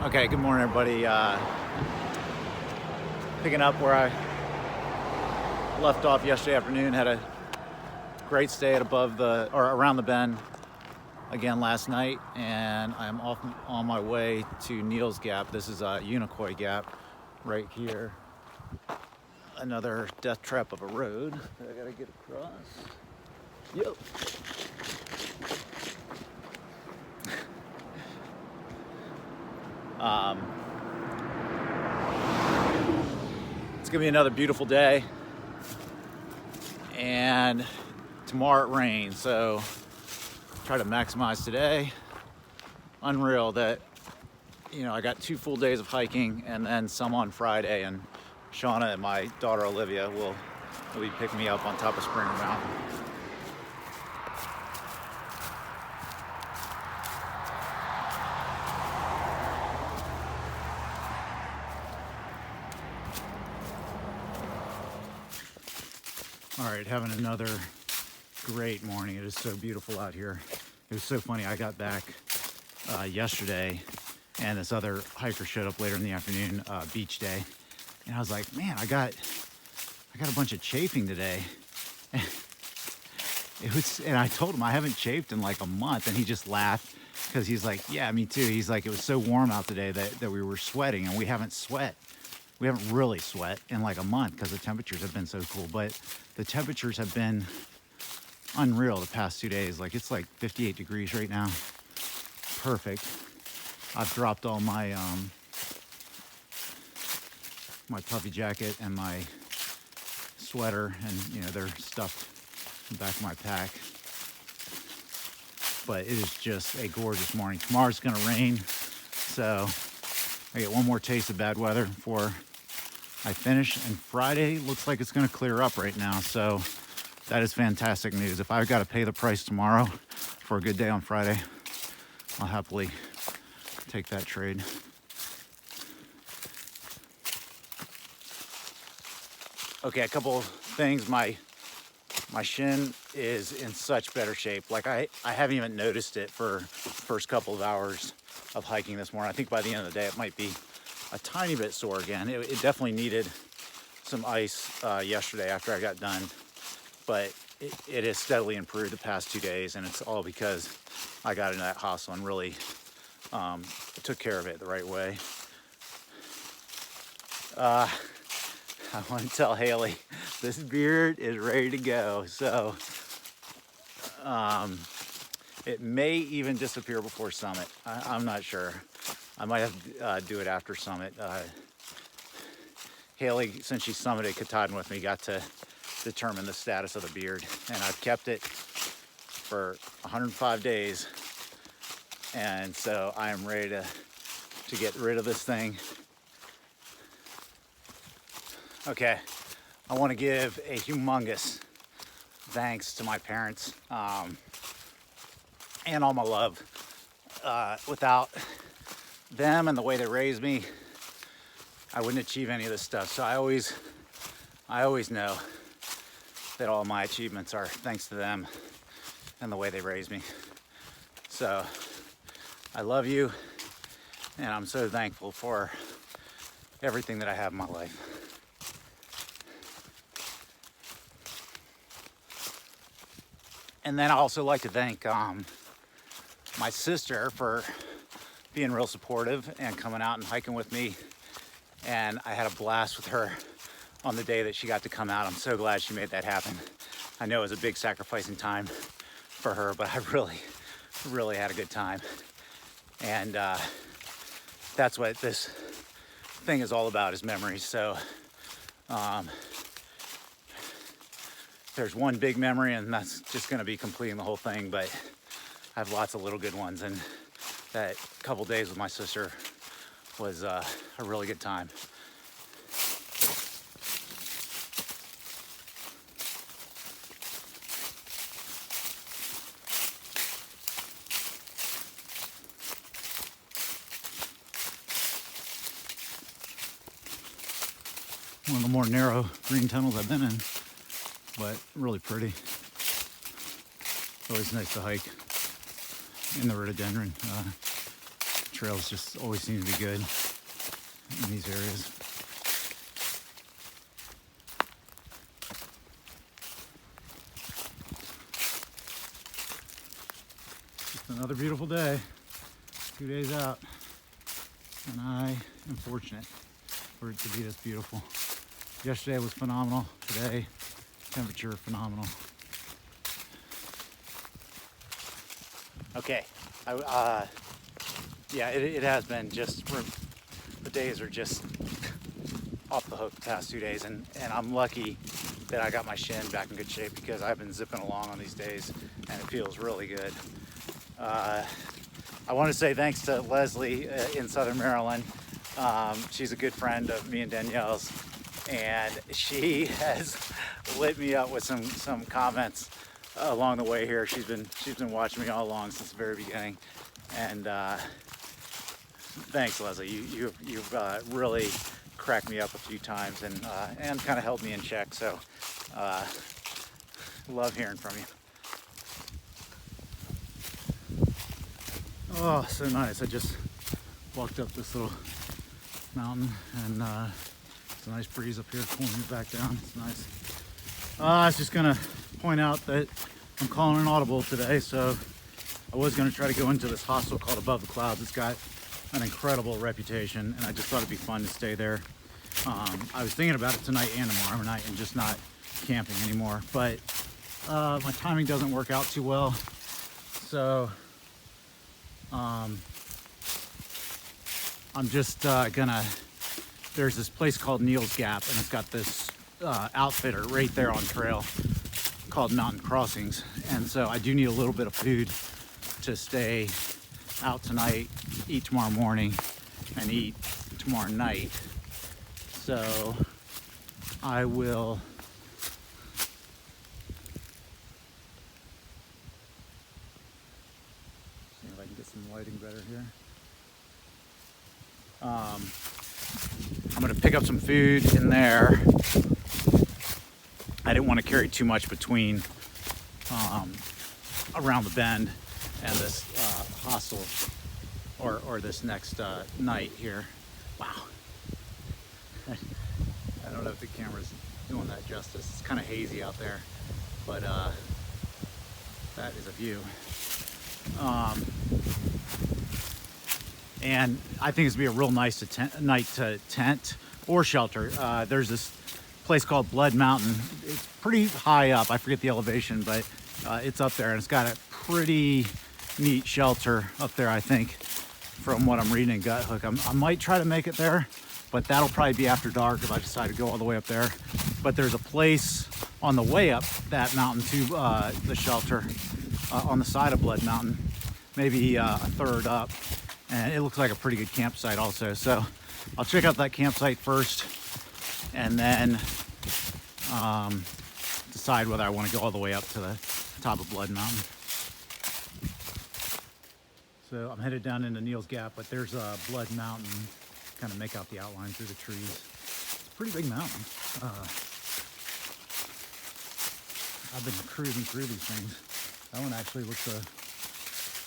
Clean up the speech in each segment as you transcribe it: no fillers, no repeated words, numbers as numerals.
Okay, good morning, everybody. Picking up where I left off yesterday afternoon. Had a great stay at around the bend again last night, and I'm off on my way to Neels Gap. This is Unicoi Gap right here. Another death trap of a road that I gotta get across. Yep. It's gonna be another beautiful day, and tomorrow it rains, so try to maximize today. Unreal that, I got 2 full days of hiking and then some on Friday, and Shauna and my daughter Olivia will be picking me up on top of Springer Mountain. All right, having another great morning. It is so beautiful out here. It was so funny. I got back yesterday, and this other hiker showed up later in the afternoon, beach day, and I was like, man, I got a bunch of chafing today. And I told him I haven't chafed in like a month, and he just laughed because he's like, yeah, me too. He's like, it was so warm out today that we were sweating, and we haven't really sweat in like a month because the temperatures have been so cool. But the temperatures have been unreal the past 2 days. Like, it's like 58 degrees right now. Perfect. I've dropped all my my puffy jacket and my sweater, and they're stuffed in the back of my pack. But it is just a gorgeous morning. Tomorrow's gonna rain, so I get one more taste of bad weather before I finish, and Friday looks like it's gonna clear up right now, so that is fantastic news. If I've got to pay the price tomorrow for a good day on Friday, I'll happily take that trade. Okay, a couple of things. My shin is in such better shape. Like, I haven't even noticed it for the first couple of hours of hiking this morning. I think by the end of the day it might be a tiny bit sore again. It definitely needed some ice yesterday after I got done, but it has steadily improved the past 2 days, and it's all because I got into that hostel and really took care of it the right way. I want to tell Haley this beard is ready to go, so it may even disappear before summit. I'm not sure. I might have to do it after summit. Haley, since she summited Katahdin with me, got to determine the status of the beard, and I've kept it for 105 days, and so I am ready to get rid of this thing. Okay, I want to give a humongous thanks to my parents and all my love. Without them and the way they raised me, I wouldn't achieve any of this stuff. So I always know that all my achievements are thanks to them and the way they raised me. So I love you, and I'm so thankful for everything that I have in my life. And then I also like to thank my sister for being real supportive and coming out and hiking with me. And I had a blast with her on the day that she got to come out. I'm so glad she made that happen. I know it was a big sacrificing time for her, but I really had a good time. And that's what this thing is all about, is memories. So there's one big memory, and that's just gonna be completing the whole thing, but I have lots of little good ones, and that couple days with my sister was a really good time. One of the more narrow green tunnels I've been in, but really pretty. Always nice to hike in the rhododendron trails just always seem to be good in these areas. Just another beautiful day, 2 days out, and I am fortunate for it to be this beautiful. Yesterday was phenomenal. Today, temperature phenomenal. Okay, yeah, it has been just, the days are just off the hook the past 2 days, and I'm lucky that I got my shin back in good shape because I've been zipping along on these days and it feels really good. I want to say thanks to Leslie in Southern Maryland. She's a good friend of me and Danielle's, and she has lit me up with some comments along the way here. She's been watching me all along since the very beginning, and thanks, Leslie. You've really cracked me up a few times and kind of held me in check. So love hearing from you. Oh, so nice. I just walked up this little mountain, and it's a nice breeze up here cooling me back down. It's nice. I was just gonna point out that I'm calling an audible today, so I was gonna try to go into this hostel called Above the Clouds. It's got an incredible reputation, and I just thought it'd be fun to stay there. I was thinking about it tonight and tomorrow night and just not camping anymore, but my timing doesn't work out too well, so I'm just there's this place called Neels Gap, and it's got this outfitter right there on trail called Mountain Crossings, and so I do need a little bit of food to stay out tonight, eat tomorrow morning, and eat tomorrow night. So I will see if I can get some lighting better here. I'm gonna pick up some food in there. I didn't want to carry too much between around the bend and this hostel or this next night here. Wow. I don't know if the camera's doing that justice. It's kind of hazy out there, but that is a view. And I think it's gonna be a real nice night to tent or shelter. There's this place called Blood Mountain. It's pretty high up. I forget the elevation, but it's up there, and it's got a pretty neat shelter up there, I think, from what I'm reading in Gut Hook. I might try to make it there, but that'll probably be after dark if I decide to go all the way up there. But there's a place on the way up that mountain to the shelter on the side of Blood Mountain, maybe a third up, and it looks like a pretty good campsite also. So I'll check out that campsite first, and then decide whether I want to go all the way up to the top of Blood Mountain. So I'm headed down into Neels Gap, but there's a Blood Mountain. Kind of make out the outline through the trees. It's a pretty big mountain. I've been cruising through these things. That one actually looks a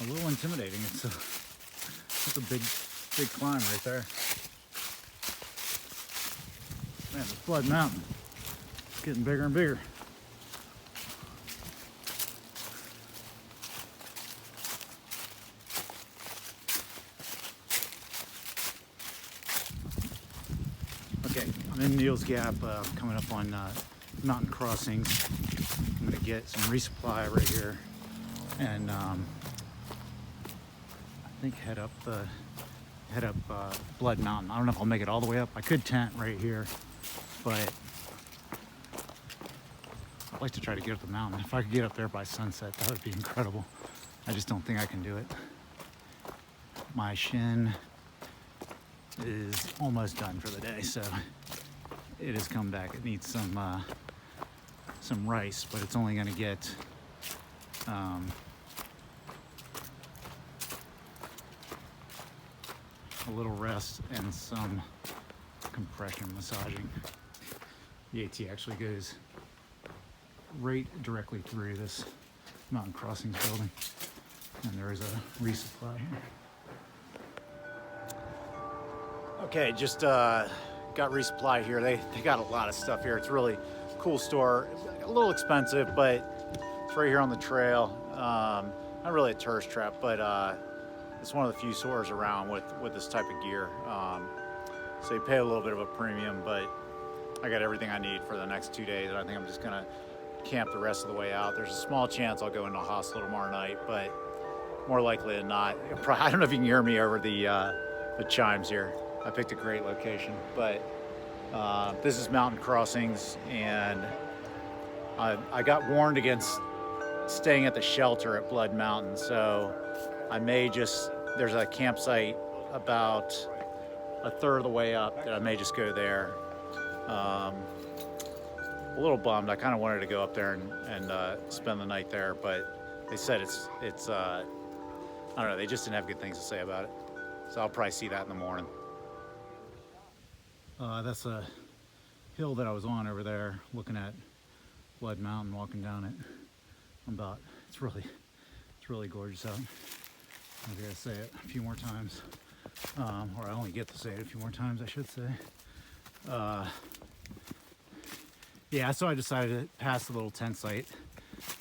little intimidating. It's a big climb right there. Man, this Blood Mountain, it's getting bigger and bigger. Okay, I'm in Neels Gap, coming up on Mountain Crossings. I'm gonna get some resupply right here, and I think head up Blood Mountain. I don't know if I'll make it all the way up. I could tent right here, but I'd like to try to get up the mountain. If I could get up there by sunset, that would be incredible. I just don't think I can do it. My shin is almost done for the day, so it has come back. It needs some rice, but it's only going to get a little rest and some compression massaging. The AT actually goes right directly through this Mountain Crossings building, and there is a resupply here. Okay, just got resupply here. They got a lot of stuff here. It's a really cool store. A little expensive, but it's right here on the trail. Not really a tourist trap, but it's one of the few stores around with this type of gear. So you pay a little bit of a premium, but I got everything I need for the next 2 days. And I think I'm just gonna camp the rest of the way out. There's a small chance I'll go into a hostel tomorrow night, but more likely than not. I don't know if you can hear me over the chimes here. I picked a great location, but this is Mountain Crossings, and I got warned against staying at the shelter at Blood Mountain, so I may just, there's a campsite about a third of the way up that I may just go there. A little bummed. I kind of wanted to go up there and spend the night there, but they said it's I don't know, they just didn't have good things to say about it. So I'll probably see that in the morning. That's a hill that I was on over there, looking at Blood Mountain, walking down it. It's really gorgeous out. I'm gonna say it a few more times, or I only get to say it a few more times, I should say. Yeah, so I decided to pass the little tent site.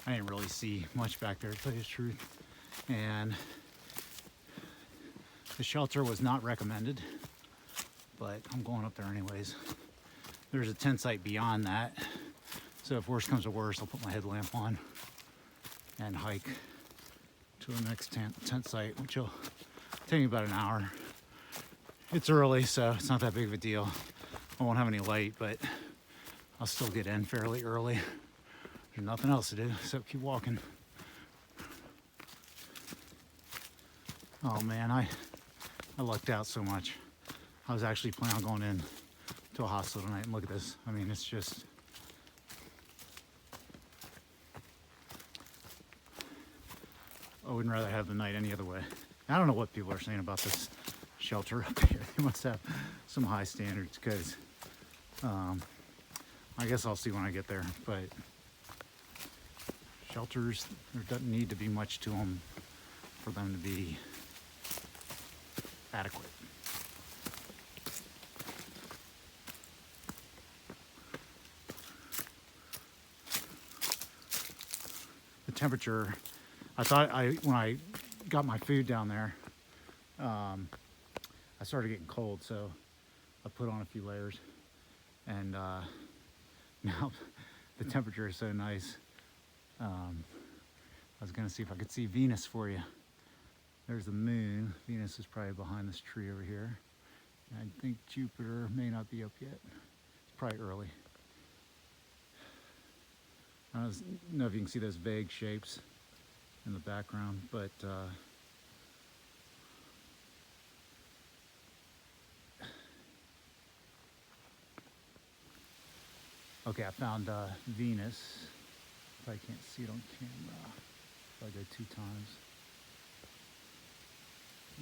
I didn't really see much back there, to tell you the truth. And the shelter was not recommended, but I'm going up there anyways. There's a tent site beyond that, so if worse comes to worse, I'll put my headlamp on and hike to the next tent site, which will take me about an hour. It's early, so it's not that big of a deal. I won't have any light, but I'll still get in fairly early. There's nothing else to do except keep walking. Oh man, I lucked out so much. I was actually planning on going in to a hostel tonight, and look at this. I mean, it's just, I wouldn't rather have the night any other way. I don't know what people are saying about this shelter up here. They must have some high standards, because I guess I'll see when I get there, but shelters, there doesn't need to be much to them for them to be adequate. The temperature, I thought when I got my food down there, I started getting cold, so I put on a few layers, and now the temperature is so nice. I was gonna see if I could see Venus for you. There's the moon. Venus is probably behind this tree over here. I think Jupiter may not be up yet. It's probably early. I don't know if you can see those vague shapes in the background, but okay, I found Venus. I can't see it on camera. If I go 2 times,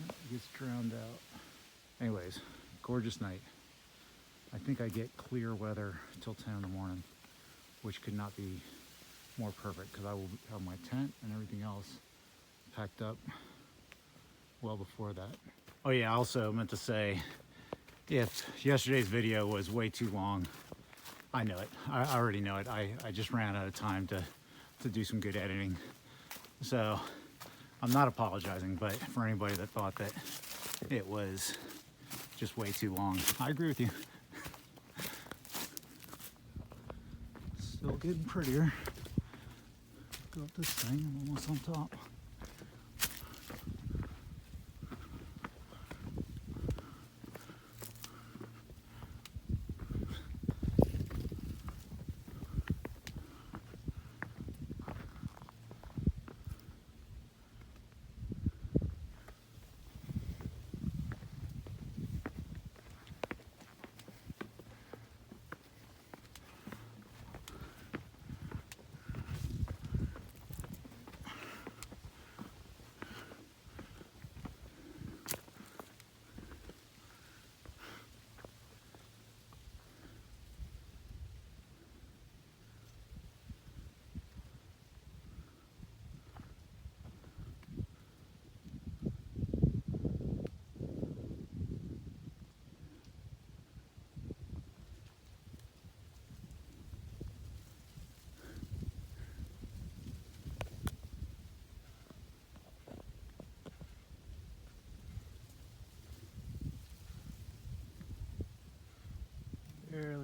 it gets drowned out. Anyways, gorgeous night. I think I get clear weather till 10 in the morning, which could not be more perfect, because I will have my tent and everything else packed up well before that. Oh yeah, I also meant to say, if yesterday's video was way too long, I know it. I already know it. I just ran out of time to do some good editing. So I'm not apologizing, but for anybody that thought that it was just way too long, I agree with you. Still getting prettier. Go up this thing, I'm almost on top.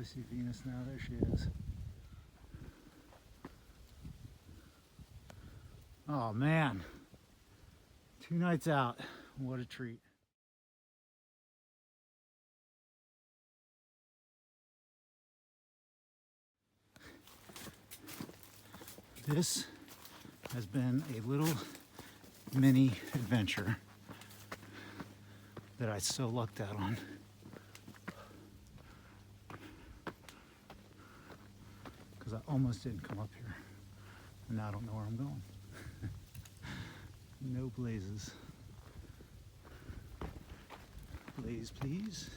really see Venus now. There she is. Oh man, 2 nights out. What a treat. This has been a little mini adventure that I so lucked out on. Because I almost didn't come up here. And now I don't know where I'm going. No blazes. Blaze, please.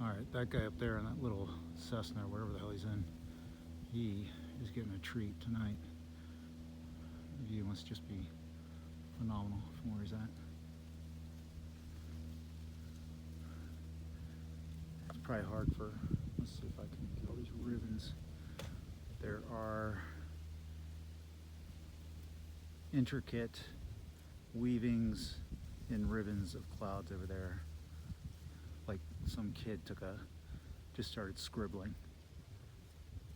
Alright, that guy up there in that little Cessna, wherever the hell he's in, he is getting a treat tonight. The view must just be phenomenal from where he's at. It's probably hard for, let's see if I can get all these ribbons. There are intricate weavings and ribbons of clouds over there. Like some kid just started scribbling,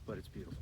but it's beautiful.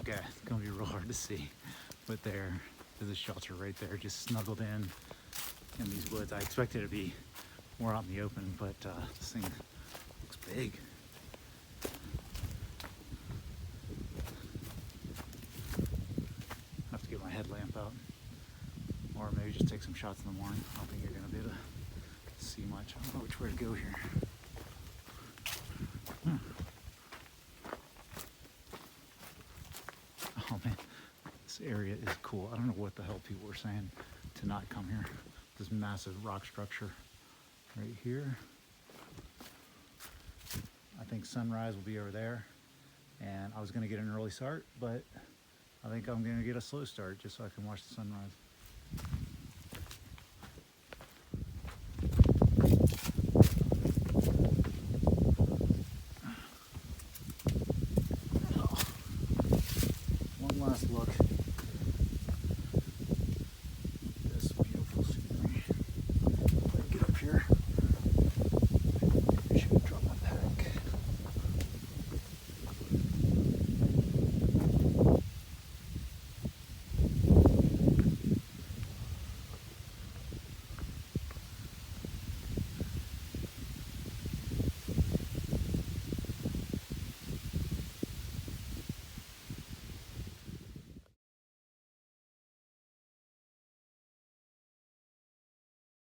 Okay, it's gonna be real hard to see, but there's a shelter right there, just snuggled in these woods. I expected it to be more out in the open, but this thing looks big. I have to get my headlamp out, or maybe just take some shots in the morning. I don't think you're gonna be able to see much. I don't know which way to go here. Oh man, this area is cool. I don't know what the hell people were saying to not come here. This massive rock structure right here. I think sunrise will be over there, and I was gonna get an early start, but I think I'm gonna get a slow start just so I can watch the sunrise.